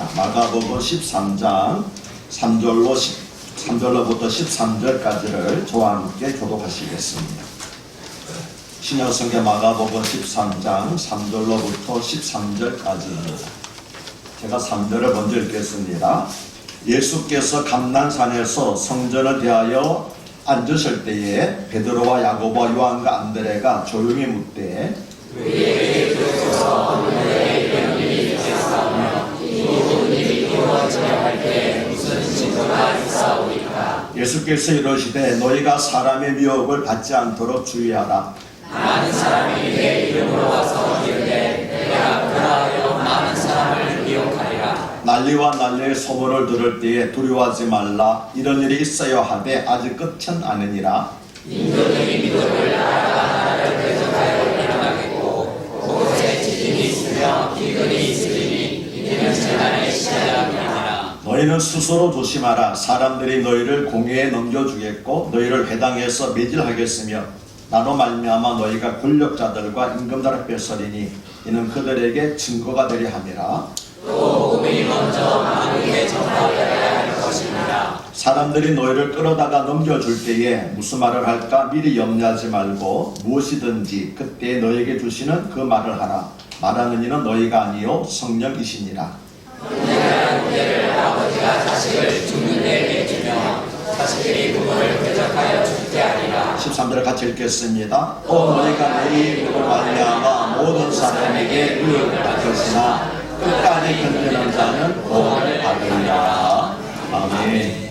읽겠습니다. 마가복음 13장 3절로부터 13절까지를 저와 함께 교독하시겠습니다. 신약성경 마가복음 13장 3절로부터 13절까지입니다. 제가 3절을 먼저 읽겠습니다. 예수께서 감난산에서 성전을 대하여 앉으실 때에 베드로와 야고보와 요한과 안드레가 조용히 묻되 우리에게 주옵소서. 오늘의 이런 일이 있사오며 이 모든 일이 이루어지려 할 때 무슨 징조가 있사오리까? 예수께서 이르시되 너희가 사람의 미혹을 받지 않도록 주의하라. 많은 사람이 내 이름으로 와서 이르되 내가 그러하여 많은 사람을 미혹하리라. 난리와 난리의 소문을 들을 때에 두려워하지 말라. 이런 일이 있어야 하되 아직 끝은 아니니라. 인도들이 미도를 나라가 나라를 대적하여 일어나겠고 곳곳에 지진이 있으며 기근이 있으리니 이는 재난의 시작이니라. 너희는 스스로 조심하라. 사람들이 너희를 공회에 넘겨주겠고 너희를 회당에서 매질하겠으며 나로 말미암아 너희가 권력자들과 임금들을 뺏으리니 이는 그들에게 증거가 되려 함이라. 또 복음이 먼저 만국에 전파되어야 할 것입니다. 사람들이 너희를 끌어다가 넘겨줄 때에 무슨 말을 할까 미리 염려하지 말고 무엇이든지 그때 너희에게 주시는 그 말을 하라. 말하는 이는 너희가 아니요 성령이시니라. 내가 그대를 아버지가 자식을 죽는 데에게 주며 자식들이 부모를 대적하여 죽게 하리라. 13절을 같이 읽겠습니다. 또 너희가 내 이름으로 말미암아 모든 사람에게 의를 받을 것이나 끝까지 견디는 자는 구원을 받으리라. 아멘.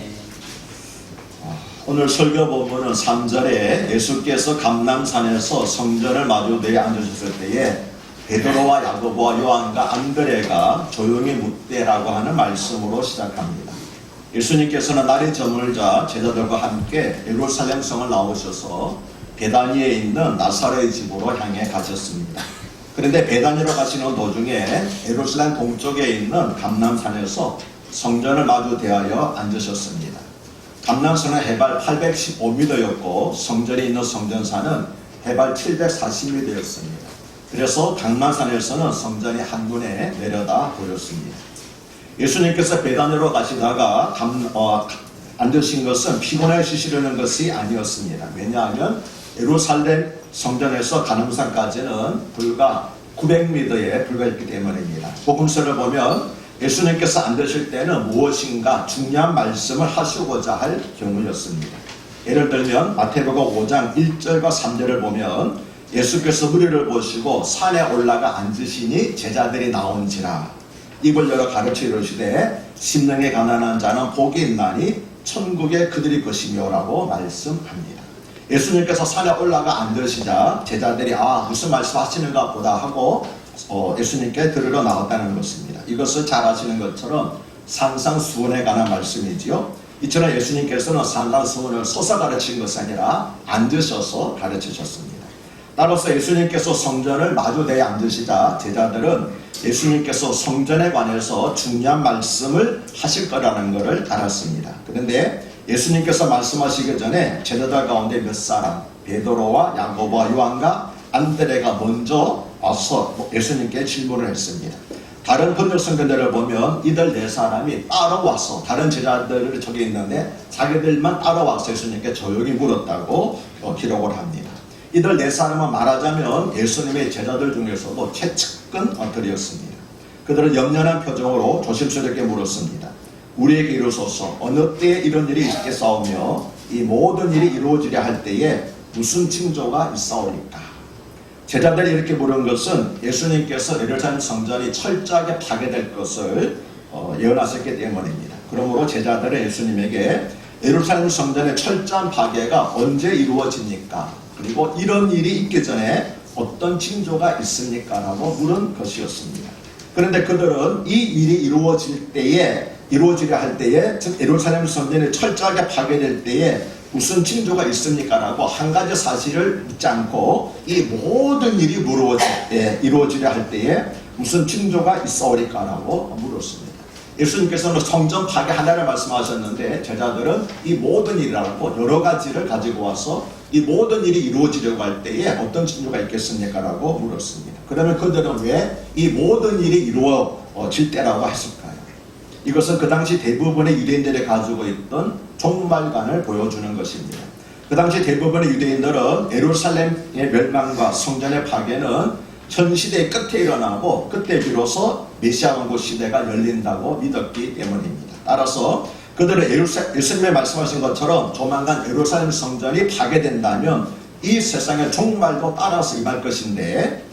오늘 설교 본문은 3절에 예수께서 감람산에서 성전을 마주대에 앉으셨을 때에 베드로와 야고보와 요한과 안드레가 조용히 묻되라고 하는 말씀으로 시작합니다. 예수님께서는 날이 저물자 제자들과 함께 예루살렘 성을 나오셔서 베다니에 있는 나사로의 집으로 향해 가셨습니다. 그런데 베다니로 가시는 도중에 예루살렘 동쪽에 있는 감람산에서 성전을 마주 대하여 앉으셨습니다. 감람산은 해발 815m였고 성전이 있는 성전산은 해발 740m였습니다. 그래서 감람산에서는 성전이 한눈에 내려다 보였습니다. 예수님께서 베다니로 가시다가 앉으신 것은 피곤해 쉬시려는 것이 아니었습니다. 왜냐하면 예루살렘 성전에서 감람산까지는 불과 900m에 불과했기 때문입니다. 복음서를 보면 예수님께서 앉으실 때는 무엇인가 중요한 말씀을 하시고자 할 경우였습니다. 예를 들면 마태복음 5장 1절과 3절을 보면 예수께서 무리를 보시고 산에 올라가 앉으시니 제자들이 나온지라. 입을 열어 가르쳐 이르시되 심령에 가난한 자는 복이 있나니 천국에 그들이 것이며 라고 말씀합니다. 예수님께서 산에 올라가 앉으시자 제자들이 무슨 말씀 하시는가 보다 하고 예수님께 들으러 나왔다는 것입니다. 이것을 잘 아시는 것처럼 산상수훈에 관한 말씀이지요. 이처럼 예수님께서는 산상수훈을 서서 가르친 것이 아니라 앉으셔서 가르치셨습니다. 따라서 예수님께서 성전을 마주대에 앉으시자 제자들은 예수님께서 성전에 관해서 중요한 말씀을 하실 거라는 것을 알았습니다. 그런데 예수님께서 말씀하시기 전에 제자들 가운데 몇 사람, 베드로와 야고보와 요한과 안드레가 먼저 와서 예수님께 질문을 했습니다. 다른 번역 성경들을 보면 이들 네 사람이 따라와서 다른 제자들이 저기 있는데 자기들만 따라와서 예수님께 조용히 물었다고 기록을 합니다. 이들 네 사람은 말하자면 예수님의 제자들 중에서도 최측근들이었습니다. 그들은 염려한 표정으로 조심스럽게 물었습니다. 우리에게 이루소서 어느 때에 이런 일이 있겠사오며 이 모든 일이 이루어지려 할 때에 무슨 징조가 있사오리까? 제자들이 이렇게 물은 것은 예수님께서 예루살렘 성전이 철저하게 파괴될 것을 예언하셨기 때문입니다. 그러므로 제자들은 예수님에게 예루살렘 성전의 철저한 파괴가 언제 이루어집니까? 그리고 이런 일이 있기 전에 어떤 징조가 있습니까? 라고 물은 것이었습니다. 그런데 그들은 이 일이 이루어지려 할 때에, 즉 예루살렘 성전이 철저하게 파괴될 때에 무슨 징조가 있습니까? 라고 한 가지 사실을 묻지 않고 이 모든 일이 이루어지려 할 때에 무슨 징조가 있어오리까? 라고 물었습니다. 예수님께서는 성전 파괴 하나를 말씀하셨는데 제자들은 이 모든 일이라고 여러 가지를 가지고 와서 이 모든 일이 이루어지려고 할 때에 어떤 징조가 있겠습니까? 라고 물었습니다. 그러면 그들은 왜 이 모든 일이 이루어질 때라고 했을까요? 이것은 그 당시 대부분의 유대인들이 가지고 있던 종말관을 보여주는 것입니다. 그 당시 대부분의 유대인들은 예루살렘의 멸망과 성전의 파괴는 현 시대의 끝에 일어나고 그때 비로소 메시아 왕국 시대가 열린다고 믿었기 때문입니다. 따라서 그들은 예수님이 말씀하신 것처럼 조만간 예루살렘 성전이 파괴된다면 이 세상의 종말도 따라서 임할 것인데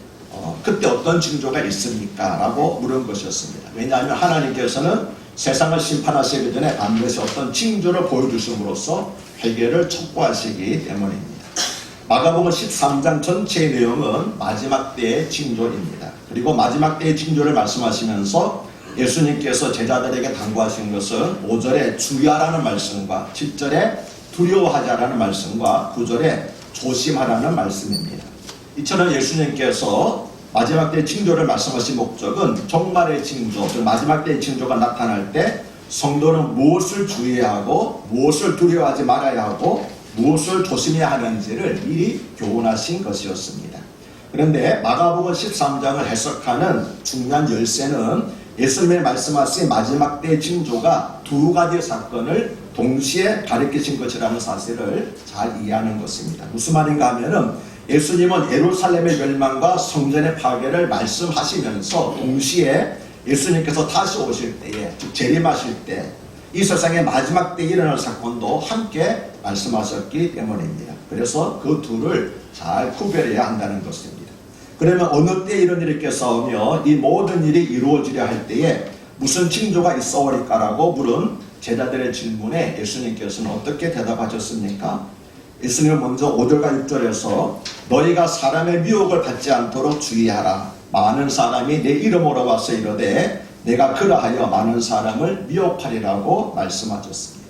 그때 어떤 징조가 있습니까? 라고 물은 것이었습니다. 왜냐하면 하나님께서는 세상을 심판하시기 전에 반드시 어떤 징조를 보여주심으로써 회개를 촉구하시기 때문입니다. 마가복음 13장 전체의 내용은 마지막 때의 징조입니다. 그리고 마지막 때의 징조를 말씀하시면서 예수님께서 제자들에게 당부하신 것은 5절에 주의하라는 말씀과 7절에 두려워하자라는 말씀과 9절에 조심하라는 말씀입니다. 이처럼 예수님께서 마지막 때의 징조를 말씀하신 목적은 종말의 징조, 즉 마지막 때의 징조가 나타날 때 성도는 무엇을 주의해야 하고 무엇을 두려워하지 말아야 하고 무엇을 조심해야 하는지를 미리 교훈하신 것이었습니다. 그런데 마가복음 13장을 해석하는 중요한 열쇠는 예수님이 말씀하신 마지막 때의 징조가 두 가지 사건을 동시에 가리키신 것이라는 사실을 잘 이해하는 것입니다. 무슨 말인가 하면은 예수님은 예루살렘의 멸망과 성전의 파괴를 말씀하시면서 동시에 예수님께서 다시 오실 때에, 즉 재림하실 때 이 세상의 마지막 때에 일어날 사건도 함께 말씀하셨기 때문입니다. 그래서 그 둘을 잘 구별해야 한다는 것입니다. 그러면 어느 때 이런 일이 있겠사오며 이 모든 일이 이루어지려 할 때에 무슨 징조가 있어오리까라고 물은 제자들의 질문에 예수님께서는 어떻게 대답하셨습니까? 예수님은 먼저 5절과 6절에서 너희가 사람의 미혹을 받지 않도록 주의하라. 많은 사람이 내 이름으로 와서 이르되 내가 그러하여 많은 사람을 미혹하리라고 말씀하셨습니다.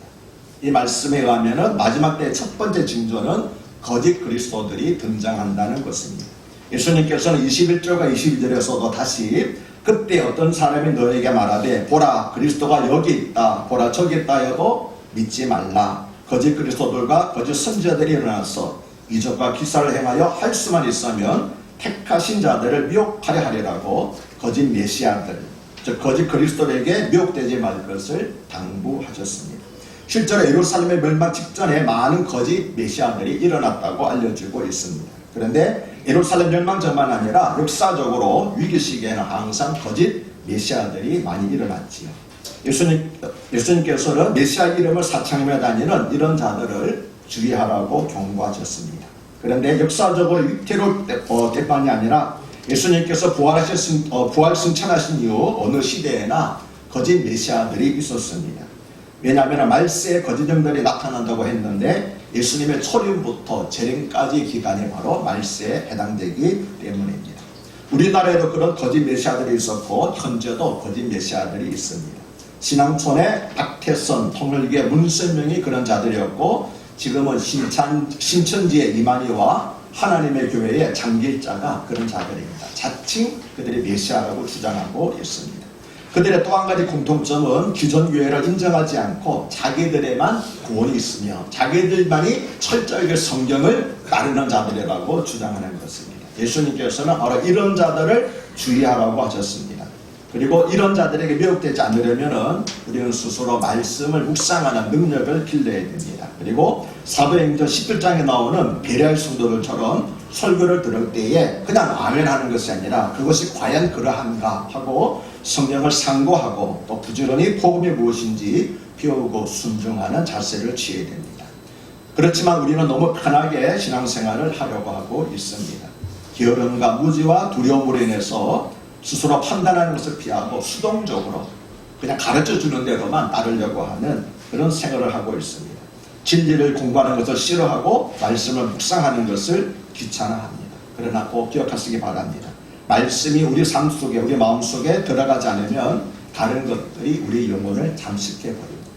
이 말씀에 의하면 마지막 때의 첫 번째 징조는 거짓 그리스도들이 등장한다는 것입니다. 예수님께서는 21절과 22절에서도 다시 그때 어떤 사람이 너에게 말하되 보라 그리스도가 여기 있다 보라 저기 있다 해도 믿지 말라. 거짓 그리스도들과 거짓 선지자들이 일어나서 이적과 기사를 행하여 할 수만 있으면 택하신 자들을 미혹하려 하리라고 거짓 메시아들, 즉 거짓 그리스도에게 미혹되지 말 것을 당부하셨습니다. 실제로 예루살렘의 멸망 직전에 많은 거짓 메시아들이 일어났다고 알려지고 있습니다. 그런데 예루살렘 멸망전만 아니라 역사적으로 위기 시기에는 항상 거짓 메시아들이 많이 일어났지요. 예수님께서는 메시아 이름을 사창하며 다니는 이런 자들을 주의하라고 경고하셨습니다. 그런데 역사적으로 위태로울 때만이 아니라 예수님께서 부활 승천하신 이후 어느 시대에나 거짓 메시아들이 있었습니다. 왜냐하면 말세에 거짓 영들이 나타난다고 했는데 예수님의 초림부터 재림까지 기간이 바로 말세에 해당되기 때문입니다. 우리나라에도 그런 거짓 메시아들이 있었고 현재도 거짓 메시아들이 있습니다. 신앙촌의 박태선, 통일교의 문선명이 그런 자들이었고 지금은 신천지의 이만희와 하나님의 교회의 장길자가 그런 자들입니다. 자칭 그들이 메시아라고 주장하고 있습니다. 그들의 또 한 가지 공통점은 기존 교회를 인정하지 않고 자기들에만 구원이 있으며 자기들만이 철저하게 성경을 따르는 자들이라고 주장하는 것입니다. 예수님께서는 바로 이런 자들을 주의하라고 하셨습니다. 그리고 이런 자들에게 미혹되지 않으려면 우리는 스스로 말씀을 묵상하는 능력을 길러야 됩니다. 그리고 사도행전 17장에 나오는 베레아 성도들처럼 설교를 들을 때에 그냥 아멘 하는 것이 아니라 그것이 과연 그러한가 하고 성경을 상고하고 또 부지런히 복음이 무엇인지 배우고 순종하는 자세를 취해야 됩니다. 그렇지만 우리는 너무 편하게 신앙생활을 하려고 하고 있습니다. 게으름과 무지와 두려움으로 인해서 스스로 판단하는 것을 피하고 수동적으로 그냥 가르쳐주는 대로만 따르려고 하는 그런 생활을 하고 있습니다. 진리를 공부하는 것을 싫어하고 말씀을 묵상하는 것을 귀찮아합니다. 그러나 꼭 기억하시기 바랍니다. 말씀이 우리 삶 속에 우리 마음 속에 들어가지 않으면 다른 것들이 우리 영혼을 잠식해버립니다.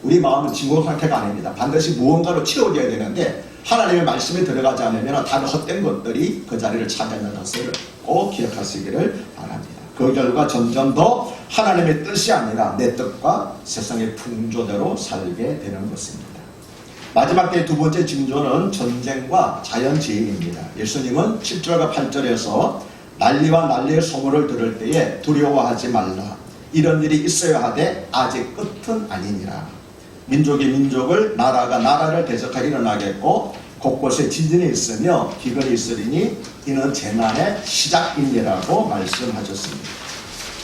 우리 마음은 진공 상태가 아닙니다. 반드시 무언가로 채워져야 되는데 하나님의 말씀이 들어가지 않으면 다른 헛된 것들이 그 자리를 차지하는 것을 꼭 기억하시기를 바랍니다. 그 결과 점점 더 하나님의 뜻이 아니라 내 뜻과 세상의 풍조대로 살게 되는 것입니다. 마지막 때의 두 번째 징조는 전쟁과 자연재해입니다. 예수님은 7절과 8절에서 난리와 난리의 소문을 들을 때에 두려워하지 말라. 이런 일이 있어야 하되 아직 끝은 아니니라. 민족이 민족을, 나라가 나라를 대적하여 일어나겠고 곳곳에 지진이 있으며 기근이 있으리니 이는 재난의 시작이니라고 말씀하셨습니다.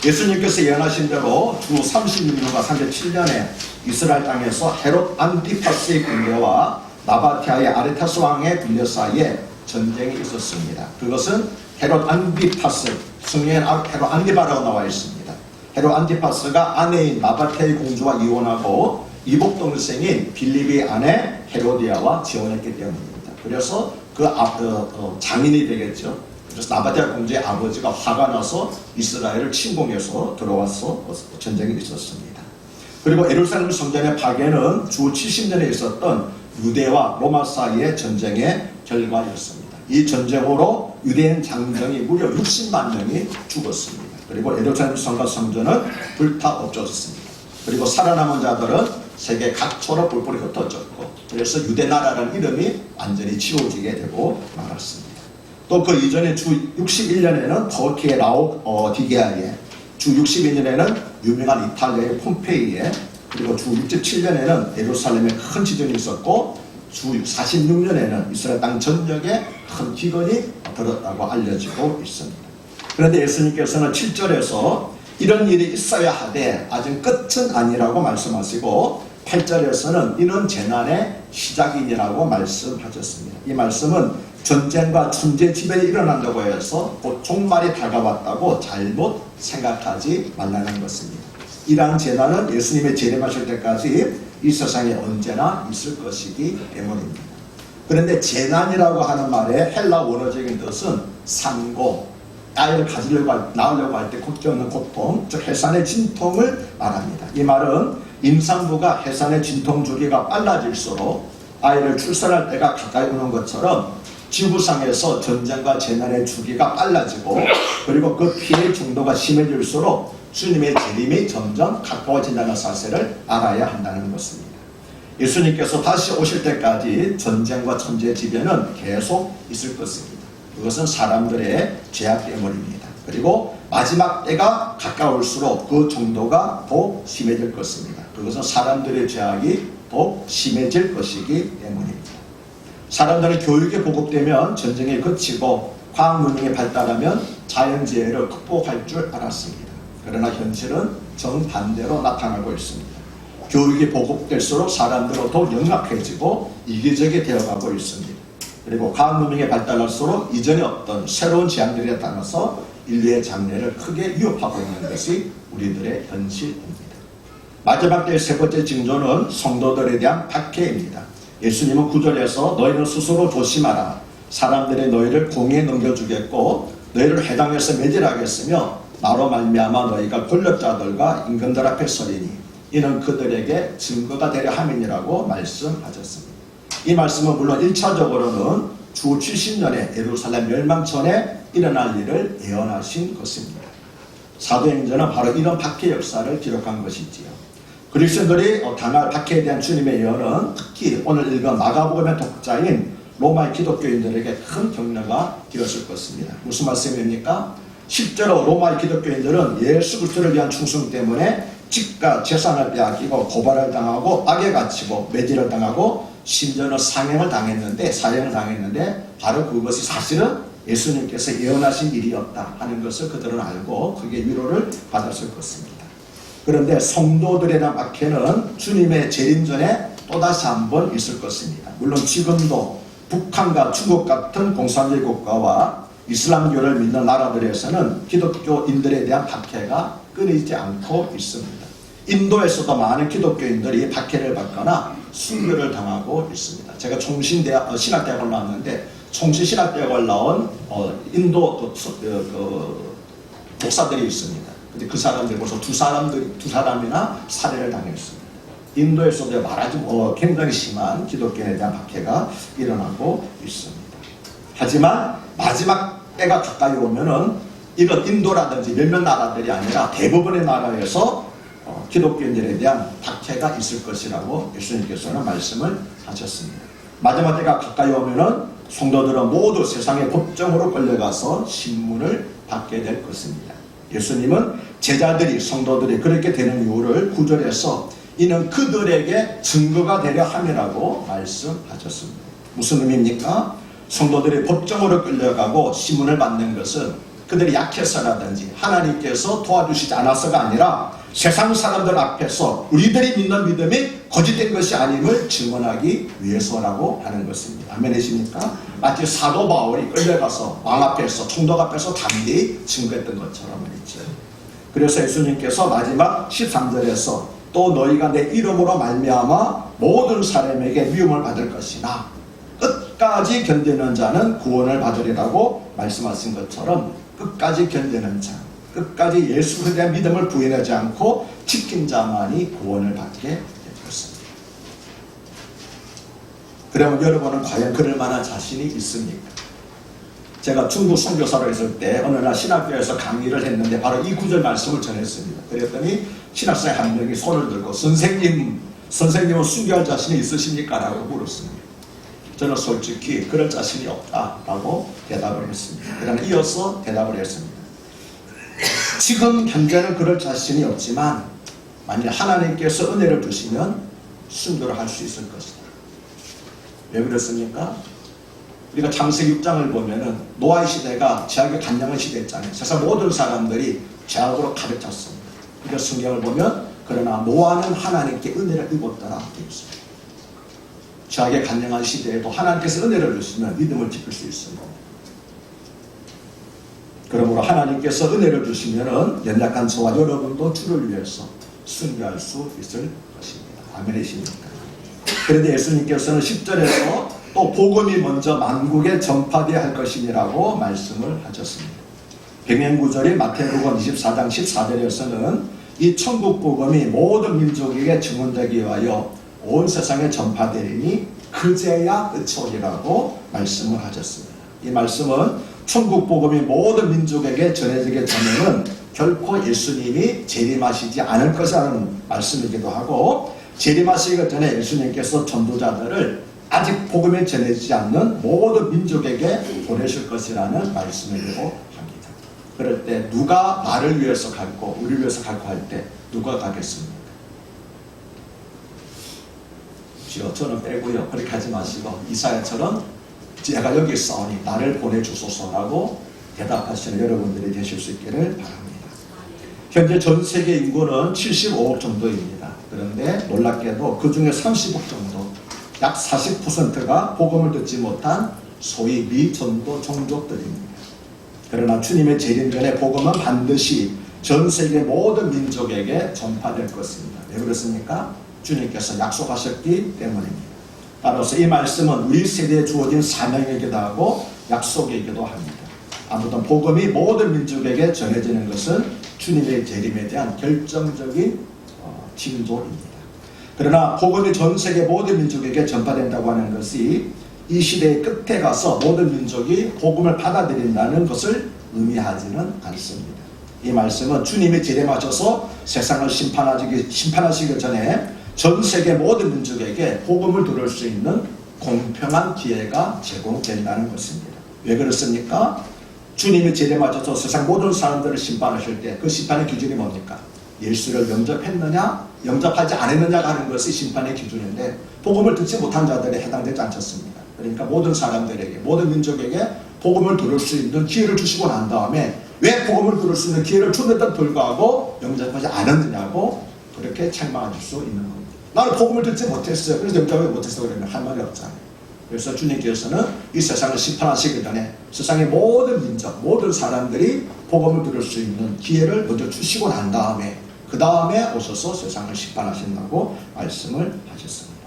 예수님께서 예언하신 대로 주 36년과 37년에 이스라엘 땅에서 헤롯 안티파스의 군대와 나바티아의 아레타스 왕의 군대 사이에 전쟁이 있었습니다. 그것은 헤롯 안티파스, 성경에는 헤롯 안티바라고 나와 있습니다. 헤롯 안티파스가 아내인 나바티아의 공주와 이혼하고 이복 동생인 빌립의 아내 헤로디아와 지원했기 때문입니다. 그래서 그 장인이 되겠죠. 그래서 나바티아 공주의 아버지가 화가 나서 이스라엘을 침공해서 들어와서 전쟁이 있었습니다. 그리고 예루살렘 성전의 파괴는 주 70년에 있었던 유대와 로마 사이의 전쟁의 결과였습니다. 이 전쟁으로 유대인 장정이 무려 60만 명이 죽었습니다. 그리고 예루살렘 성과 성전은 불타 없어졌습니다. 그리고 살아남은 자들은 세계 각처로 뿔뿔이 흩어졌고, 그래서 유대 나라라는 이름이 완전히 지워지게 되고 말았습니다. 또 그 이전에 주 61년에는 터키의 라오디게아에, 주 62년에는 유명한 이탈리아의 폼페이에, 그리고 주 67년에는 예루살렘에 큰 지진이 있었고, 주 46년에는 이스라엘 땅 전역에 큰 기근이 들었다고 알려지고 있습니다. 그런데 예수님께서는 7절에서 이런 일이 있어야 하되 아직 끝은 아니라고 말씀하시고 8절에서는 이는 재난의 시작이니라고 말씀하셨습니다. 이 말씀은 전쟁과 천재지변이 일어난다고 해서 곧 종말이 다가왔다고 잘못 생각하지 말라는 것입니다. 이러한 재난은 예수님의 재림하실 때까지 이 세상에 언제나 있을 것이기 때문입니다. 그런데 재난이라고 하는 말의 헬라 원어적인 뜻은 산고, 아이를 낳으려고 할 때 걱정하는 고통, 즉 해산의 진통을 말합니다. 이 말은 임산부가 해산의 진통 주기가 빨라질수록 아이를 출산할 때가 가까이 오는 것처럼 지구상에서 전쟁과 재난의 주기가 빨라지고, 그리고 그 피해 정도가 심해질수록 주님의 재림이 점점 가까워진다는 사실을 알아야 한다는 것입니다. 예수님께서 다시 오실 때까지 전쟁과 천재지변은 계속 있을 것입니다. 그것은 사람들의 죄악 때문입니다. 그리고 마지막 때가 가까울수록 그 정도가 더 심해질 것입니다. 그것은 사람들의 죄악이 더 심해질 것이기 때문입니다. 사람들의 교육이 보급되면 전쟁이 그치고 과학문명이 발달하면 자연재해를 극복할 줄 알았습니다. 그러나 현실은 정반대로 나타나고 있습니다. 교육이 보급될수록 사람들은 더 영악해지고 이기적이 되어가고 있습니다. 그리고 과학문명이 발달할수록 이전에 없던 새로운 재앙들이 나타나서 인류의 장래를 크게 위협하고 있는 것이 우리들의 현실입니다. 마지막 때의 세 번째 징조는 성도들에 대한 박해입니다. 예수님은 9절에서 너희는 스스로 조심하라. 사람들이 너희를 공에 넘겨주겠고 너희를 회당에서 매질하겠으며 나로 말미암아 너희가 권력자들과 임금들 앞에 서리니 이는 그들에게 증거가 되려 함이니라고 말씀하셨습니다. 이 말씀은 물론 1차적으로는 주 70년에 예루살렘 멸망 전에 일어날 일을 예언하신 것입니다. 사도행전은 바로 이런 박해 역사를 기록한 것이지요. 그리스도인들이 당할 박해에 대한 주님의 예언은 특히 오늘 읽은 마가복음의 독자인 로마의 기독교인들에게 큰 격려가 되었을 것입니다. 무슨 말씀입니까? 실제로 로마의 기독교인들은 예수 그리스도를 위한 충성 때문에 집과 재산을 빼앗기고 고발을 당하고 악에 갇히고 매질을 당하고 심지어는 사형을 당했는데 바로 그것이 사실은 예수님께서 예언하신 일이었다 하는 것을 그들은 알고 그게 위로를 받았을 것입니다. 그런데 성도들에 대한 박해는 주님의 재림 전에 또다시 한번 있을 것입니다. 물론 지금도 북한과 중국 같은 공산주의 국가와 이슬람교를 믿는 나라들에서는 기독교인들에 대한 박해가 끊이지 않고 있습니다. 인도에서도 많은 기독교인들이 박해를 받거나 순교를 당하고 있습니다. 제가 신학대학을 나왔는데 총신신학대학을 나온 인도 목사들이 있습니다. 근데 그 사람들 벌써 두 사람이나 살해를 당했습니다. 인도에서도 말하지 굉장히 심한 기독교인에 대한 박해가 일어나고 있습니다. 하지만 마지막 때가 가까이 오면은 이건 인도라든지 몇몇 나라들이 아니라 대부분의 나라에서 기독교인들에 대한 박해가 있을 것이라고 예수님께서는 말씀을 하셨습니다. 마지막 때가 가까이 오면은 성도들은 모두 세상의 법정으로 끌려가서 신문을 받게 될 것입니다. 예수님은 제자들이 성도들이 그렇게 되는 이유를 9절에서 이는 그들에게 증거가 되려 함이라고 말씀하셨습니다. 무슨 의미입니까? 성도들이 법정으로 끌려가고 시문을 받는 것은 그들이 약해서라든지 하나님께서 도와주시지 않아서가 아니라 세상 사람들 앞에서 우리들이 믿는 믿음이 거짓된 것이 아님을 증언하기 위해서라고 하는 것입니다. 아멘이십니까? 마치 사도 바울이 끌려가서 왕 앞에서 총독 앞에서 담대히 증거했던 것처럼 말이죠. 그래서 예수님께서 마지막 13절에서 또 너희가 내 이름으로 말미암아 모든 사람에게 미움을 받을 것이나 끝까지 견디는 자는 구원을 받으리라고 말씀하신 것처럼 끝까지 견디는 자, 끝까지 예수에 대한 믿음을 부인하지 않고 지킨 자만이 구원을 받게 될 것입니다. 그러면 여러분은 과연 그럴 만한 자신이 있습니까? 제가 중국 선교사로 있을 때 어느 날 신학교에서 강의를 했는데 바로 이 구절 말씀을 전했습니다. 그랬더니 신학생 한 명이 손을 들고 선생님은 순교할 자신이 있으십니까? 라고 물었습니다. 저는 솔직히 그럴 자신이 없다라고 대답을 했습니다. 그러나 이어서 대답을 했습니다. 지금 현재는 그럴 자신이 없지만 만일 하나님께서 은혜를 주시면 순교를 할 수 있을 것이다. 왜 그렇습니까? 우리가 창세기 6장을 보면은 노아의 시대가 죄악의 간영의 시대였잖아요. 세상 모든 사람들이 죄악으로 가득 찼습니다. 그래서 성경을 보면 그러나 노아는 하나님께 은혜를 입었더라 되어 있습니다. 죄악의 간영한 시대에도 하나님께서 은혜를 주시면 믿음을 지킬 수 있습니다. 그러므로 하나님께서 은혜를 주시면은 연약한 저와 여러분도 주를 위해서 순교할 수 있을 것입니다. 아멘이십니까? 그런데 예수님께서는 10절에서 또 복음이 먼저 만국에 전파되어야 할 것이니라고 말씀을 하셨습니다. 병행구절인 마태복음 24장 14절에서는 이 천국 복음이 모든 민족에게 증언되기 위하여 온 세상에 전파되리니 그제야 끝이 오리라고 말씀을 하셨습니다. 이 말씀은 천국 복음이 모든 민족에게 전해지기 전에는 결코 예수님이 재림하시지 않을 것이라는 말씀이기도 하고 재림하시기 전에 예수님께서 전도자들을 아직 복음이 전해지지 않는 모든 민족에게 보내실 것이라는 말씀이기도 합니다. 그럴 때 누가 나를 위해서 갈고 우리를 위해서 갈고 할 때 누가 가겠습니까? 주여 저는 빼고요. 그렇게 하지 마시고 이사야처럼 제가 여기 있사오니 나를 보내주소서라고 대답하시는 여러분들이 되실 수 있기를 바랍니다. 현재 전 세계 인구는 75억 정도입니다. 그런데 놀랍게도 그 중에 30억 정도 약 40%가 복음을 듣지 못한 소위 미전도 종족들입니다. 그러나 주님의 재림 전에 복음은 반드시 전 세계 모든 민족에게 전파될 것입니다. 왜 그렇습니까? 주님께서 약속하셨기 때문입니다. 따라서 이 말씀은 우리 세대에 주어진 사명이기도 하고 약속이기도 합니다. 아무튼 복음이 모든 민족에게 전해지는 것은 주님의 재림에 대한 결정적인 징조입니다. 그러나 복음이 전 세계 모든 민족에게 전파된다고 하는 것이 이 시대의 끝에 가서 모든 민족이 복음을 받아들인다는 것을 의미하지는 않습니다. 이 말씀은 주님이 재림하셔서 세상을 심판하시기 전에 전 세계 모든 민족에게 복음을 들을 수 있는 공평한 기회가 제공된다는 것입니다. 왜 그렇습니까? 주님이 재림하셔서 세상 모든 사람들을 심판하실 때 그 심판의 기준이 뭡니까? 예수를 영접했느냐 영접하지 않았느냐가 하는 것이 심판의 기준인데 복음을 듣지 못한 자들에 해당되지 않겠습니까? 그러니까 모든 사람들에게 모든 민족에게 복음을 들을 수 있는 기회를 주시고 난 다음에 왜 복음을 들을 수 있는 기회를 줬는데도 불구하고 영접하지 않았느냐고 그렇게 책망하실 수 있는 겁니다. 나는 복음을 듣지 못했어요. 그래서 영접을 못했어요. 그러면 할 말이 없잖아요. 그래서 주님께서는 이 세상을 심판하시기 전에 세상의 모든 민족, 모든 사람들이 복음을 들을 수 있는 기회를 먼저 주시고 난 다음에 그 다음에 오셔서 세상을 심판하신다고 말씀을 하셨습니다.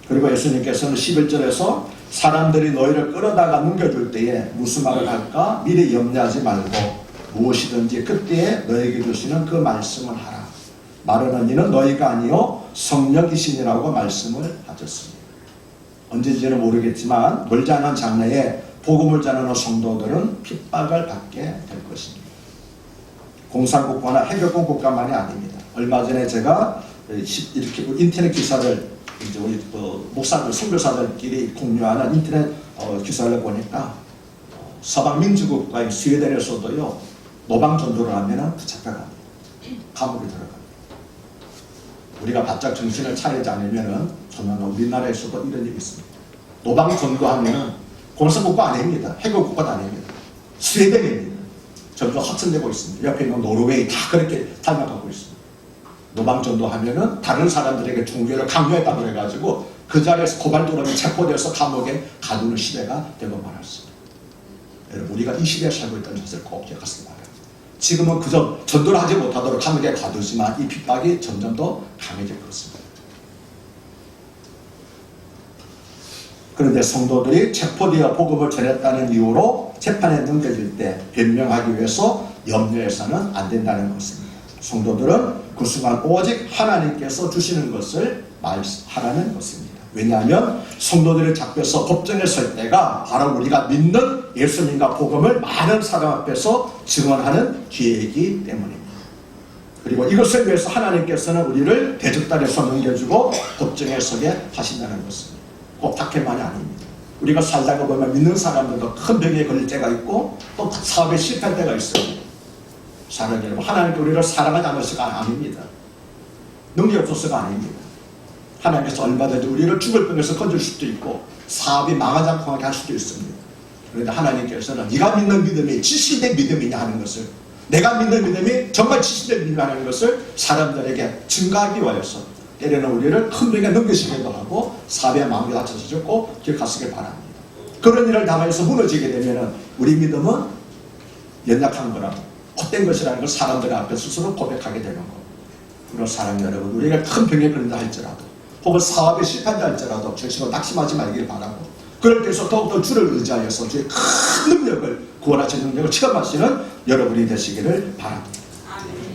그리고 예수님께서는 11절에서 사람들이 너희를 끌어다가 넘겨줄 때에 무슨 말을 할까? 미리 염려하지 말고 무엇이든지 그때에 너에게 주시는 그 말씀을 하라. 마르는 이는 너희가 아니요 성령이시니라고 말씀을 하셨습니다. 언제인지는 모르겠지만 멀지 않은 장래에 복음을 전하는 성도들은 핍박을 받게 될 것입니다. 공산국가나 해결권 국가만이 아닙니다. 얼마 전에 제가 이렇게 인터넷 기사를 이제 우리 목사들, 선교사들끼리 공유하는 인터넷 기사를 보니까 서방 민주국가인 스웨덴에서도요 노방 전도를 하면 붙잡혀갑니다. 감옥에 들어갑니다. 우리가 바짝 정신을 차리지 않으면은 조만간 우리나라에서도 이런 일이 있습니다. 노방 전도하면은 공산국가 아닙니다. 해국국가도 아닙니다. 스웨덴입니다. 점점 확산되고 있습니다. 옆에 있는 노르웨이 다 그렇게 닮아가고 있습니다. 노방 전도하면은 다른 사람들에게 종교를 강요했다고 해가지고 그 자리에서 고발도로에 체포되어서 감옥에 가두는 시대가 되고 말았습니다. 여러분, 우리가 이 시대에 살고 있다는 것을 꼭 기억하시기 바랍니다. 지금은 그저 전도를 하지 못하도록 감옥에 가두지만 이 핍박이 점점 더 강해질 것입니다. 그런데 성도들이 체포되어 복음을 전했다는 이유로 재판에 넘겨질 때 변명하기 위해서 염려해서는 안 된다는 것입니다. 성도들은 그 순간 오직 하나님께서 주시는 것을 말하라는 것입니다. 왜냐하면 성도들을 잡혀서 법정에 설 때가 바로 우리가 믿는 예수님과 복음을 많은 사람 앞에서 증언하는 기회이기 때문입니다. 그리고 이것을 위해서 하나님께서는 우리를 대적단에서 넘겨주고 법정에 서게 하신다는 것입니다. 꼭 탁해만이 아닙니다. 우리가 살다가 보면 믿는 사람들도 큰 병에 걸릴 때가 있고 또 사업에 실패할 때가 있어요. 사랑하는 여러분, 하나님께 우리를 사랑하지 않으셔가 아닙니다. 능력이 없어서가 아닙니다. 하나님께서 얼마든지 우리를 죽을 병에서 건질 수도 있고 사업이 망하지 않고 하게 할 수도 있습니다. 그런데 하나님께서는 네가 믿는 믿음이 진실된 믿음이냐 하는 것을, 내가 믿는 믿음이 정말 진실된 믿음이라는 것을 사람들에게 증가하기 위해서 때로는 우리를 큰 병에 넘기시기도 하고 사업에 마음이 다쳐서 죽고 기억하시길 바랍니다. 그런 일을 당해서 무너지게 되면 우리 믿음은 연약한 거라고 헛된 것이라는 걸 사람들 앞에 스스로 고백하게 되는 거고, 그런 사랑 여러분, 우리가 큰 병에 걸린다 할지라도 혹은 사업에 실패한다 할지라도 절실로 낙심하지 말길 바라고, 그럴 때서 더욱더 주를 의지하여서 주의 큰 능력을, 구원하시는 능력을 체험하시는 여러분이 되시기를 바랍니다.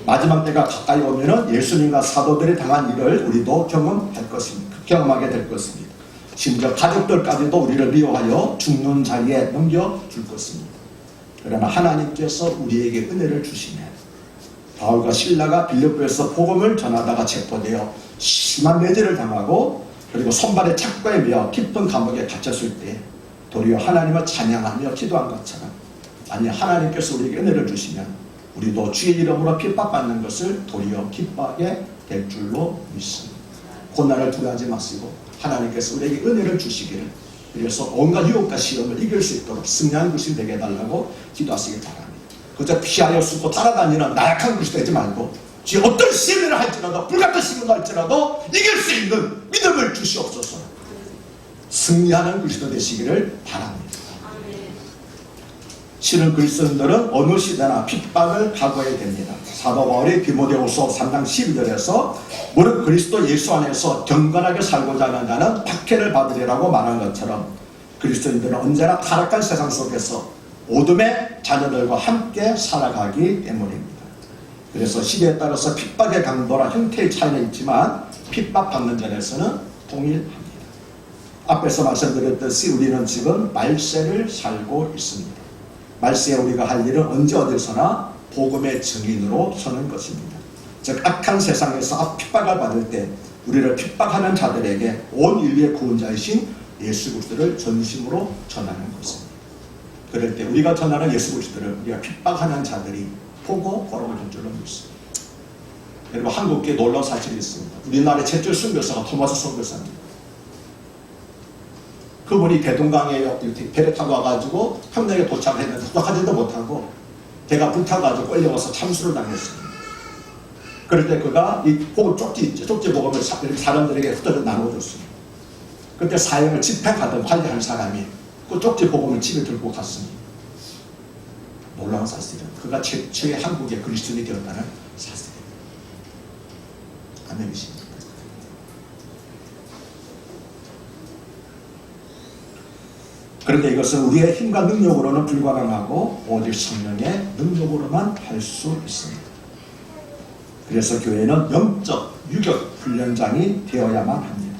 마지막 때가 가까이 오면은 예수님과 사도들이 당한 일을 우리도 경험할 것입니다. 경험하게 될 것입니다. 심지어 가족들까지도 우리를 미워하여 죽는 자리에 넘겨줄 것입니다. 그러나 하나님께서 우리에게 은혜를 주시면 바울과 실라가 빌립보에서 복음을 전하다가 체포되어 심한 매질을 당하고 그리고 손발에 착고에 매어 깊은 감옥에 갇혔을 때 도리어 하나님을 찬양하며 기도한 것처럼, 아니 하나님께서 우리에게 은혜를 주시면 우리도 주의 이름으로 핍박받는 것을 도리어 기뻐하게 될 줄로 믿습니다. 고난을 두려워하지 마시고 하나님께서 우리에게 은혜를 주시기를, 그래서 온갖 유혹과 시험을 이길 수 있도록 승리하는 것이 되게 해달라고 기도하시기 바랍니다. 그저 피하여 숨고 따라다니는 나약한 것이 되지 말고 주의 어떤 시험을 할지라도 불같은 시험을 할지라도 이길 수 있는 믿음을 주시옵소서. 승리하는 그리스도 되시기를 바랍니다. 실은 그리스도인들은 어느 시대나 핍박을 각오해야 됩니다. 사도 바울이 디모데후서 3장 12절에서 무릇 그리스도 예수 안에서 경건하게 살고자 하는 자는 박해를 받으리라고 말한 것처럼 그리스도인들은 언제나 타락한 세상 속에서 어둠의 자녀들과 함께 살아가기 때문입니다. 그래서 시대에 따라서 핍박의 강도나 형태의 차이는 있지만 핍박받는 자에서는 동일합니다. 앞에서 말씀드렸듯이 우리는 지금 말세를 살고 있습니다. 말세에 우리가 할 일은 언제 어디서나 복음의 증인으로 서는 것입니다. 즉 악한 세상에서 핍박을 받을 때 우리를 핍박하는 자들에게 온 인류의 구원자이신 예수 그리스도를 전심으로 전하는 것입니다. 그럴 때 우리가 전하는 예수 그리스도를 우리가 핍박하는 자들이 보고 걸어올 줄로 믿습니다. 여러분, 한국에 놀라운 사실이 있습니다. 우리나라의 최초 선교사가 토마스 선교사입니다. 그분이 대동강에 배를 타고 와가지고 평양에 도착을 했는데 도착하지도 못하고 배가 불타가지고 끌려와서 참수를 당했습니다. 그럴 때 그가 이 복음 쪽지 복음을 사람들에게 흩어져 나눠줬습니다. 그때 사형을 집행하던 관리한 사람이 그 쪽지 복음을 집에 들고 갔습니다. 놀라운 사실은 그가 최초의 한국의 그리스도인이 되었다는 사실입니다. 아멘이십니까? 그런데 이것은 우리의 힘과 능력으로는 불가능하고 오직 성령의 능력으로만 할 수 있습니다. 그래서 교회는 영적 유격 훈련장이 되어야만 합니다.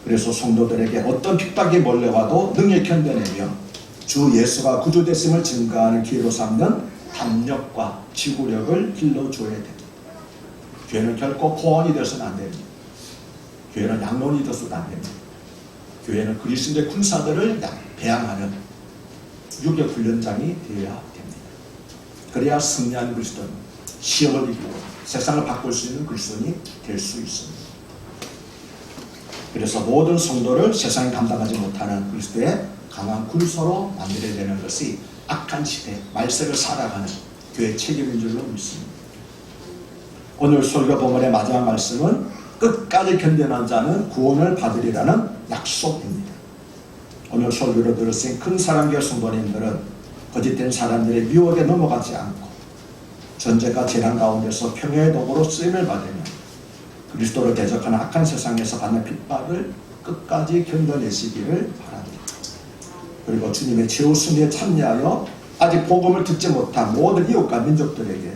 그래서 성도들에게 어떤 핍박이 몰려와도 능히 견뎌내며 주 예수가 구주되심을 증거하는 기회로 삼는 담력과 지구력을 길러줘야 됩니다. 교회는 결코 고원이 되어서는 안 됩니다. 교회는 양론이 되어서는 안 됩니다. 교회는 그리스도의 군사들을 배양하는 유격훈련장이 되어야 됩니다. 그래야 승리한 그리스도는 시험을 이기고 세상을 바꿀 수 있는 글손이 될 수 있습니다. 그래서 모든 성도를 세상이 감당하지 못하는 그리스도의 강한 굴소로 만들어야 되는 것이 악한 시대, 말세를 살아가는 교회의 책임인 줄로 믿습니다. 오늘 설교 본문의 마지막 말씀은 끝까지 견디는 자는 구원을 받으리라는 약속입니다. 오늘 설교로 들으신 큰 사랑교회 성도님들은 거짓된 사람들의 미혹에 넘어가지 않고 전쟁과 재난 가운데서 평화의 도구로 쓰임을 받으며 그리스도를 대적하는 악한 세상에서 받는 핍박을 끝까지 견뎌내시기를 바랍니다. 그리고 주님의 최후 승리에 참여하여 아직 복음을 듣지 못한 모든 이웃과 민족들에게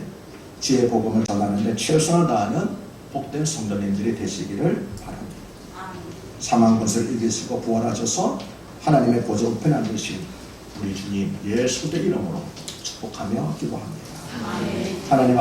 지혜의 복음을 전하는 데 최선을 다하는 복된 성도님들이 되시기를 바랍니다. 사망 권세를 이기시고 부활하셔서 하나님의 보좌 우편에 앉으신 우리 주님 예수의 이름으로 축복하며 기도합니다. 하나님